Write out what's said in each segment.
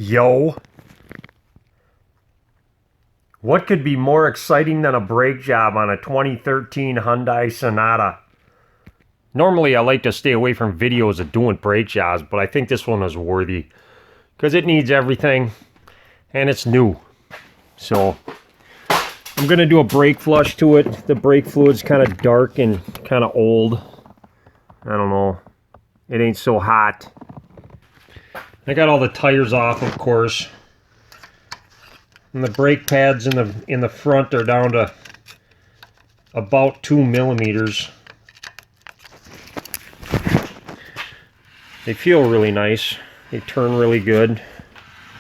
Yo, what could be more exciting than a brake job on a 2013 Hyundai Sonata? Normally I like to stay away from videos of doing brake jobs, but I think this one is worthy because it needs everything and it's new. So I'm gonna do a brake flush to it. The brake fluid's kind of dark and kind of old. I don't know, it ain't so hot. I got all the tires off, of course, and the brake pads in the front are down to about 2 millimeters. They feel really nice. They turn really good.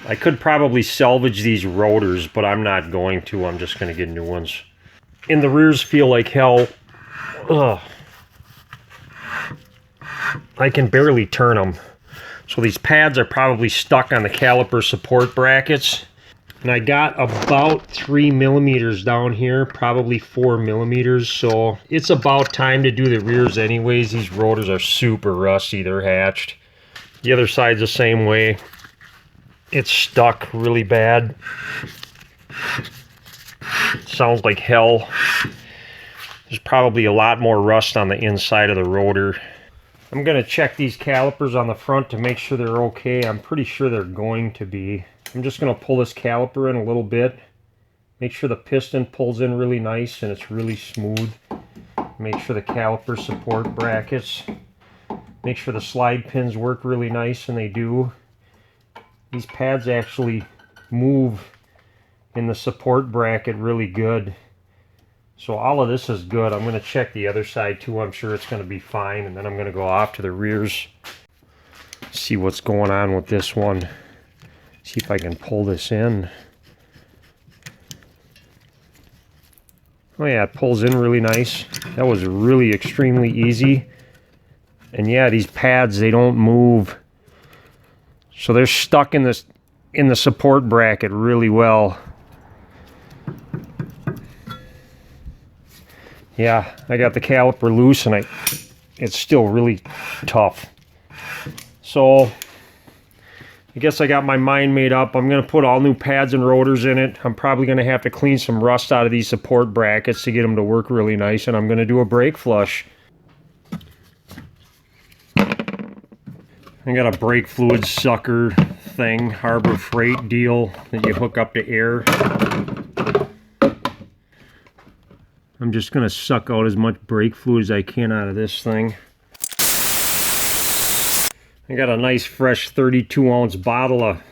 I could probably salvage these rotors, but I'm not going to. I'm just going to get new ones. And the rears feel like hell. Ugh. I can barely turn them. So these pads are probably stuck on the caliper support brackets. And I got about 3 millimeters down here, probably 4 millimeters. So it's about time to do the rears anyways. These rotors are super rusty. They're hatched. The other side's the same way. It's stuck really bad. It sounds like hell. There's probably a lot more rust on the inside of the rotor. I'm going to check these calipers on the front to make sure they're okay. I'm pretty sure they're going to be. I'm just going to pull this caliper in a little bit. Make sure the piston pulls in really nice and it's really smooth. Make sure the caliper support brackets. Make sure the slide pins work really nice, and they do. These pads actually move in the support bracket really good. So all of this is good. I'm going to check the other side too. I'm sure it's going to be fine. And then I'm going to go off to the rears. See what's going on with this one. See if I can pull this in. Oh yeah, it pulls in really nice. That was really extremely easy. And yeah, these pads, they don't move. So they're stuck in the support bracket really well. Yeah, I got the caliper loose and it's still really tough. So I guess I got my mind made up. I'm going to put all new pads and rotors in it. I'm probably going to have to clean some rust out of these support brackets to get them to work really nice, and I'm going to do a brake flush. I got a brake fluid sucker thing, Harbor Freight deal that you hook up to air. I'm just going to suck out as much brake fluid as I can out of this thing. I got a nice fresh 32-ounce bottle of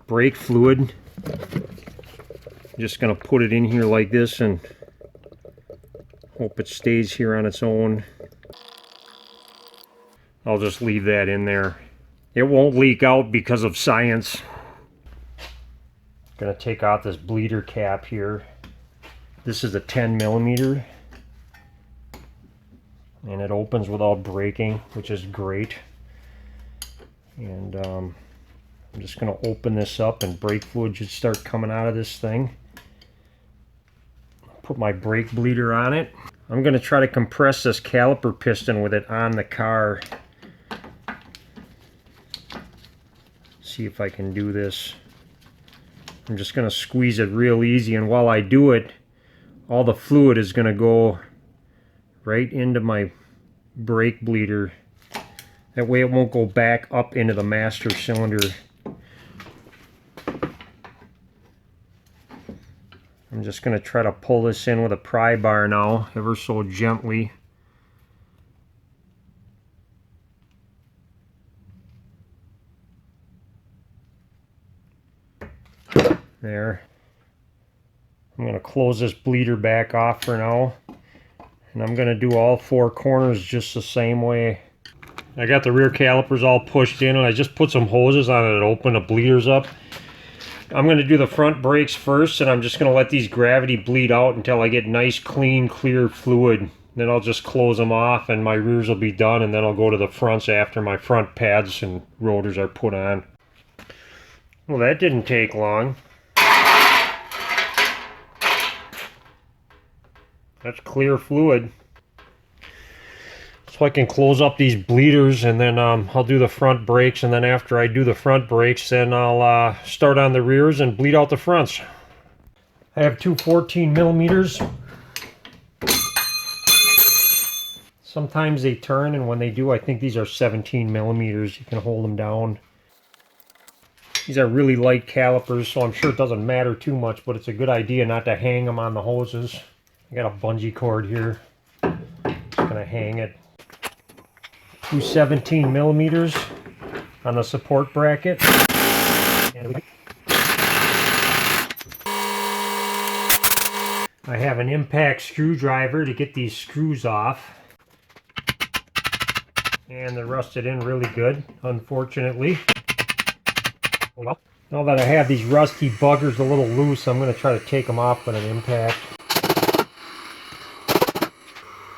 brake fluid. I'm just going to put it in here like this and hope it stays here on its own. I'll just leave that in there. It won't leak out because of science. Gonna take out this bleeder cap here. This is a 10 millimeter. And it opens without breaking, which is great. And I'm just gonna open this up and brake fluid should start coming out of this thing. Put my brake bleeder on it. I'm gonna try to compress this caliper piston with it on the car. See if I can do this. I'm just going to squeeze it real easy, and while I do it, all the fluid is going to go right into my brake bleeder. That way it won't go back up into the master cylinder. I'm just going to try to pull this in with a pry bar now, ever so gently. There. I'm going to close this bleeder back off for now. And I'm going to do all 4 corners just the same way. I got the rear calipers all pushed in and I just put some hoses on it to open the bleeders up. I'm going to do the front brakes first, and I'm just going to let these gravity bleed out until I get nice, clean, clear fluid. Then I'll just close them off and my rears will be done, and then I'll go to the fronts after my front pads and rotors are put on. Well, that didn't take long. That's clear fluid. So So I can close up these bleeders, and then I'll do the front brakes, and then after I do the front brakes, then I'll start on the rears and bleed out the fronts. I have two 14 millimeters. Sometimes they turn, and when they do, I think these are 17 millimeters. You can hold them down. These are really light calipers, so I'm sure it doesn't matter too much, but it's a good idea not to hang them on the hoses. I got a bungee cord here. Just gonna hang it. Two 17 millimeters on the support bracket. And I have an impact screwdriver to get these screws off. And they're rusted in really good, unfortunately. Well, now that I have these rusty buggers a little loose, I'm going to try to take them off with an impact.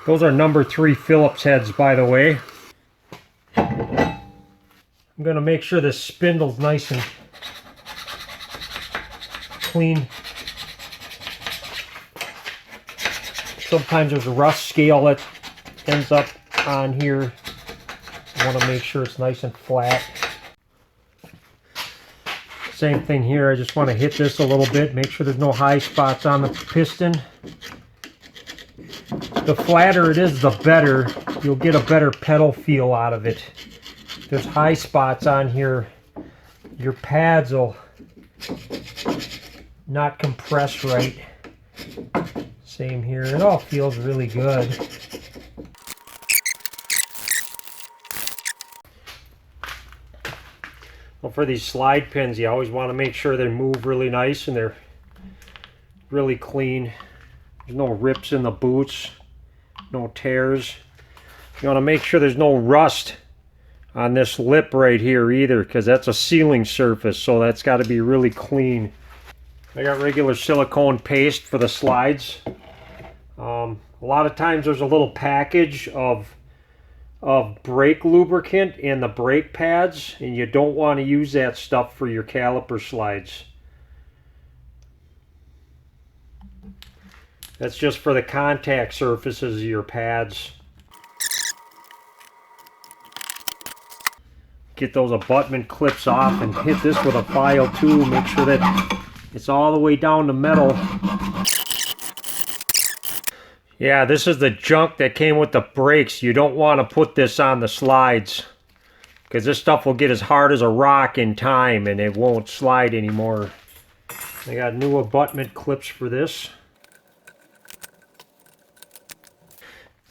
Those are number 3 Phillips heads, by the way. I'm going to make sure this spindle's nice and clean. Sometimes there's a rust scale that ends up on here. I want to make sure it's nice and flat. Same thing here, I just want to hit this a little bit, make sure there's no high spots on the piston. The flatter it is, the better. You'll get a better pedal feel out of it. If there's high spots on here, your pads will not compress right. Same here, it all feels really good. Well, for these slide pins, you always want to make sure they move really nice and they're really clean. There's no rips in the boots, no tears. You want to make sure there's no rust on this lip right here either, because that's a sealing surface, so that's got to be really clean. I got regular silicone paste for the slides. A lot of times there's a little package of brake lubricant in the brake pads, and you don't want to use that stuff for your caliper slides. That's just for the contact surfaces of your pads. Get those abutment clips off and hit this with a file too. Make sure that it's all the way down to metal. Yeah, this is the junk that came with the brakes. You don't want to put this on the slides, because this stuff will get as hard as a rock in time and it won't slide anymore. I got new abutment clips for this.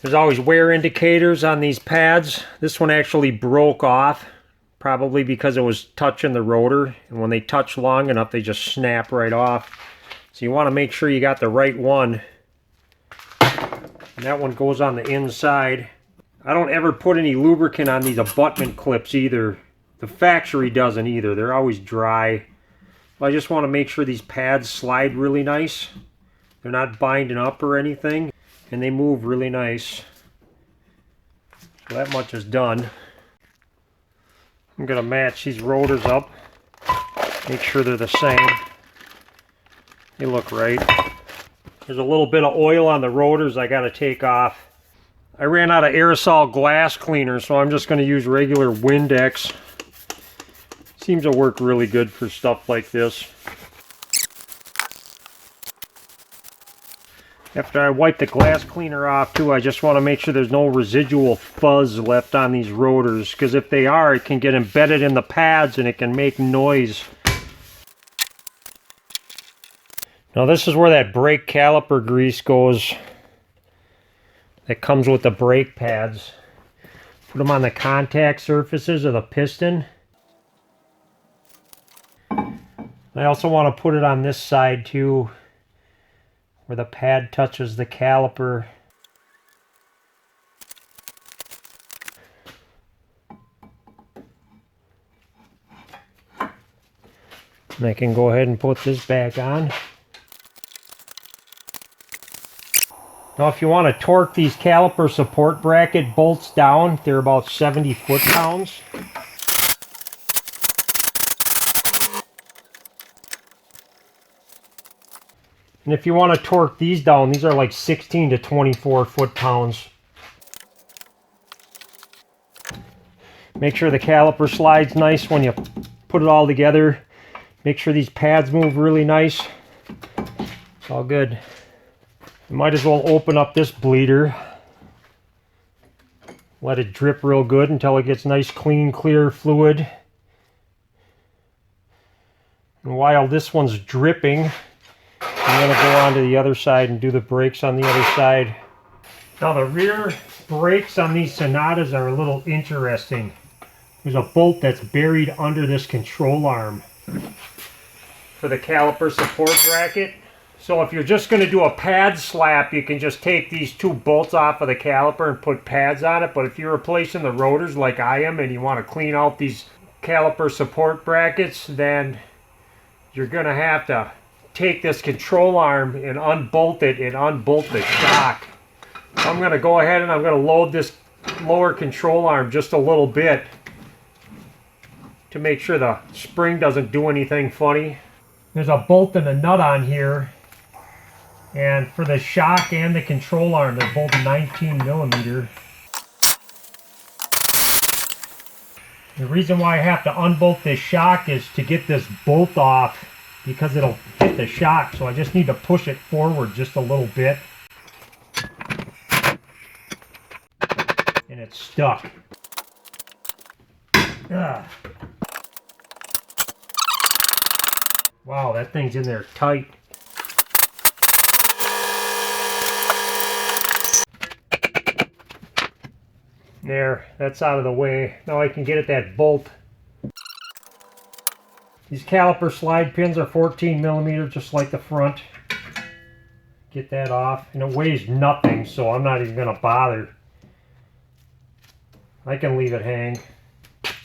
There's always wear indicators on these pads. This one actually broke off, probably because it was touching the rotor, and when they touch long enough they just snap right off. So you want to make sure you got the right one. And that one goes on the inside. I don't ever put any lubricant on these abutment clips either. The factory doesn't either. They're always dry. I just want to make sure these pads slide really nice. They're not binding up or anything. And they move really nice. So that much is done. I'm going to match these rotors up. Make sure they're the same. They look right. There's a little bit of oil on the rotors I got to take off. I ran out of aerosol glass cleaner, so I'm just going to use regular Windex. Seems to work really good for stuff like this. After I wipe the glass cleaner off too, I just want to make sure there's no residual fuzz left on these rotors, because if they are, it can get embedded in the pads and it can make noise. Now this is where that brake caliper grease goes. That comes with the brake pads. Put them on the contact surfaces of the piston. I also want to put it on this side too, where the pad touches the caliper. And I can go ahead and put this back on. Now if you want to torque these caliper support bracket bolts down, they're about 70 foot-pounds. And if you want to torque these down, these are like 16 to 24 foot-pounds. Make sure the caliper slides nice when you put it all together. Make sure these pads move really nice. It's all good. You might as well open up this bleeder. Let it drip real good until it gets nice, clean, clear fluid. And while this one's dripping, I'm going to go on to the other side and do the brakes on the other side. Now the rear brakes on these Sonatas are a little interesting. There's a bolt that's buried under this control arm for the caliper support bracket. So if you're just going to do a pad slap, you can just take these two bolts off of the caliper and put pads on it. But if you're replacing the rotors like I am and you want to clean out these caliper support brackets, then you're going to have to take this control arm and unbolt it and unbolt the shock. So I'm going to go ahead and I'm going to load this lower control arm just a little bit to make sure the spring doesn't do anything funny. There's a bolt and a nut on here, and for the shock and the control arm, they're both 19 millimeter. The reason why I have to unbolt this shock is to get this bolt off, because it'll hit the shock, so I just need to push it forward just a little bit. And it's stuck. Ugh. Wow, that thing's in there tight. There, that's out of the way. Now I can get at that bolt. These caliper slide pins are 14 millimeter, just like the front. Get that off, and it weighs nothing, so I'm not even going to bother. I can leave it hang.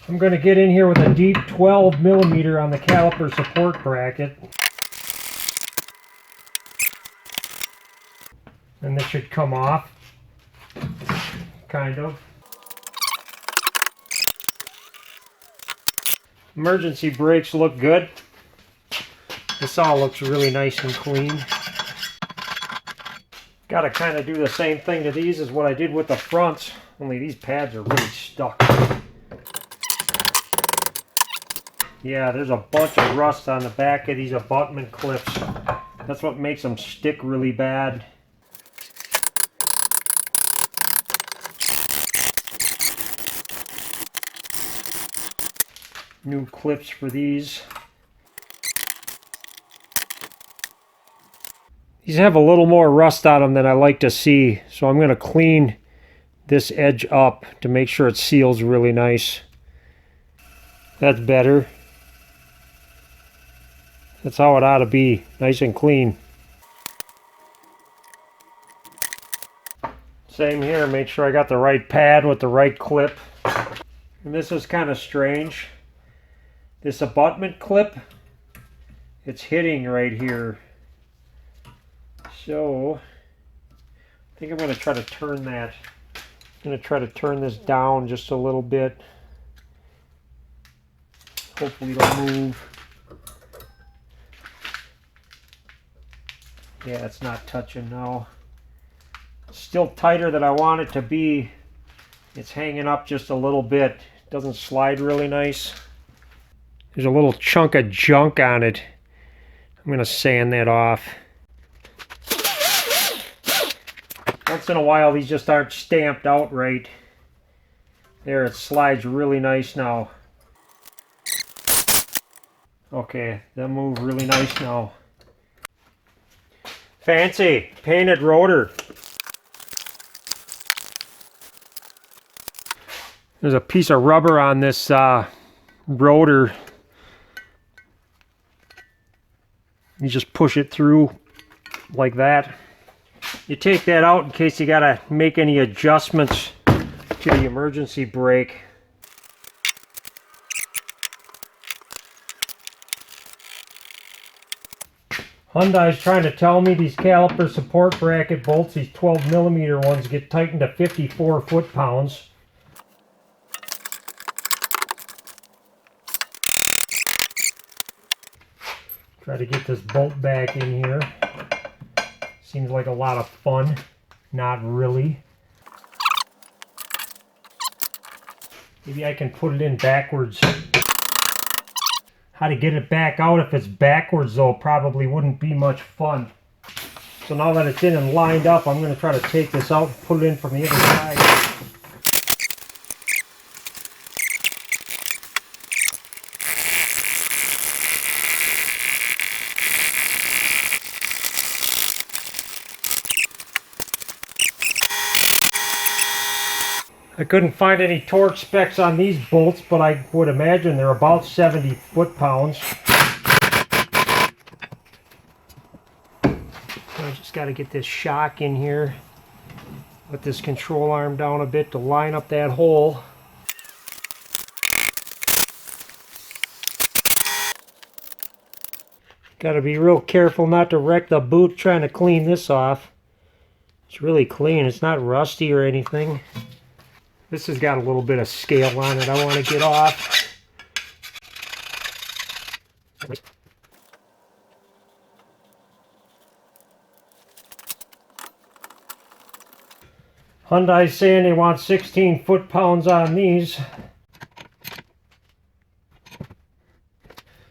I'm going to get in here with a deep 12 millimeter on the caliper support bracket. And this should come off, kind of. Emergency brakes look good. This all looks really nice and clean. Got to kind of do the same thing to these as what I did with the fronts, only these pads are really stuck. Yeah, there's a bunch of rust on the back of these abutment clips. That's what makes them stick really bad. New clips for these. These have a little more rust on them than I like to see, so I'm going to clean this edge up to make sure it seals really nice. That's better. That's how it ought to be, nice and clean. Same here, make sure I got the right pad with the right clip. And this is kind of strange. This abutment clip, it's hitting right here. So, I think I'm going to try to turn that. I'm going to try to turn this down just a little bit. Hopefully it'll move. Yeah, it's not touching now. It's still tighter than I want it to be. It's hanging up just a little bit. It doesn't slide really nice. There's a little chunk of junk on it. I'm going to sand that off. Once in a while, these just aren't stamped out right. There, it slides really nice now. Okay, that moved really nice now. Fancy painted rotor. There's a piece of rubber on this rotor. You just push it through like that. You take that out in case you gotta make any adjustments to the emergency brake. Hyundai's trying to tell me these caliper support bracket bolts, these 12 millimeter ones, get tightened to 54 foot-pounds. Try to get this bolt back in here. Seems like a lot of fun. Not really. Maybe I can put it in backwards. How to get it back out if it's backwards though probably wouldn't be much fun. So now that it's in and lined up, I'm going to try to take this out and put it in from the other side. I couldn't find any torque specs on these bolts, but I would imagine they're about 70 foot-pounds. I just got to get this shock in here. Let this control arm down a bit to line up that hole. Got to be real careful not to wreck the boot trying to clean this off. It's really clean. It's not rusty or anything. This has got a little bit of scale on it I want to get off. Hyundai's saying they want 16 foot-pounds on these.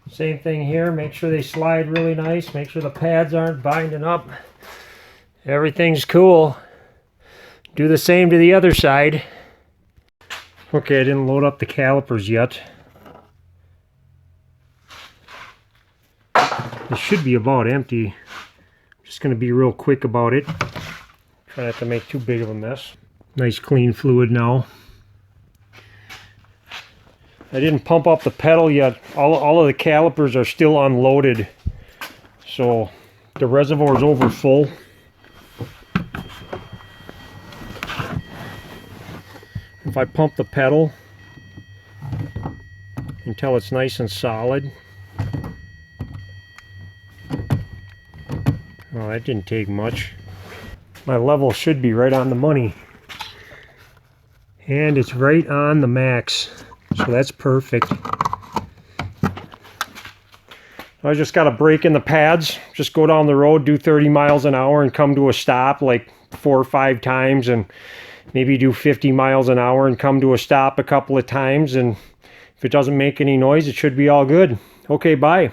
Same thing here. Make sure they slide really nice. Make sure the pads aren't binding up. Everything's cool. Do the same to the other side. Okay, I didn't load up the calipers yet. This should be about empty. I'm just going to be real quick about it. Try not to make too big of a mess. Nice clean fluid now. I didn't pump up the pedal yet. All of the calipers are still unloaded. So the reservoir is over full. If I pump the pedal until it's nice and solid. Oh, that didn't take much. My level should be right on the money. And it's right on the max. So that's perfect. I just got a break in the pads. Just go down the road, do 30 miles an hour and come to a stop like 4 or 5 times, and maybe do 50 miles an hour and come to a stop a couple of times, and if it doesn't make any noise, it should be all good. Okay, bye.